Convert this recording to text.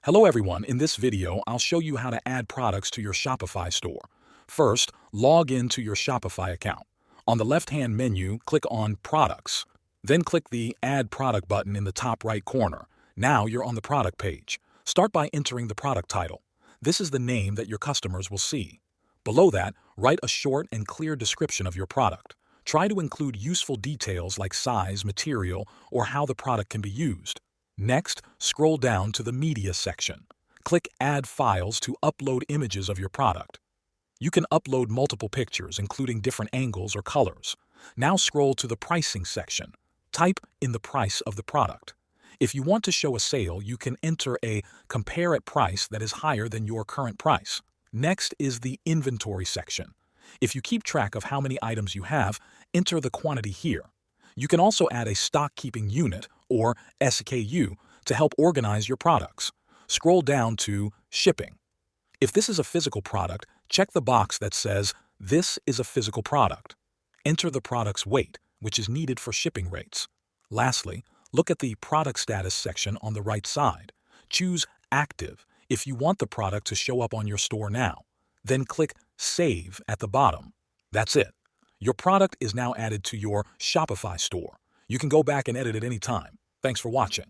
Hello everyone, in this video I'll show you how to add products to your Shopify store. First, log in to your Shopify account. On the left-hand menu, click on Products. Then click the Add Product button in the top right corner. Now you're on the product page. Start by entering the product title. This is the name that your customers will see. Below that, write a short and clear description of your product. Try to include useful details like size, material, or how the product can be used. Next, scroll down to the Media section. Click Add Files to upload images of your product. You can upload multiple pictures, including different angles or colors. Now scroll to the Pricing section. Type in the price of the product. If you want to show a sale, you can enter a Compare at price that is higher than your current price. Next is the Inventory section. If you keep track of how many items you have, enter the quantity here. You can also add a stock keeping unit, or SKU, to help organize your products. Scroll down to Shipping. If this is a physical product, check the box that says, "This is a physical product." Enter the product's weight, which is needed for shipping rates. Lastly, look at the Product Status section on the right side. Choose Active if you want the product to show up on your store now. Then click Save at the bottom. That's it. Your product is now added to your Shopify store. You can go back and edit it anytime. Thanks for watching.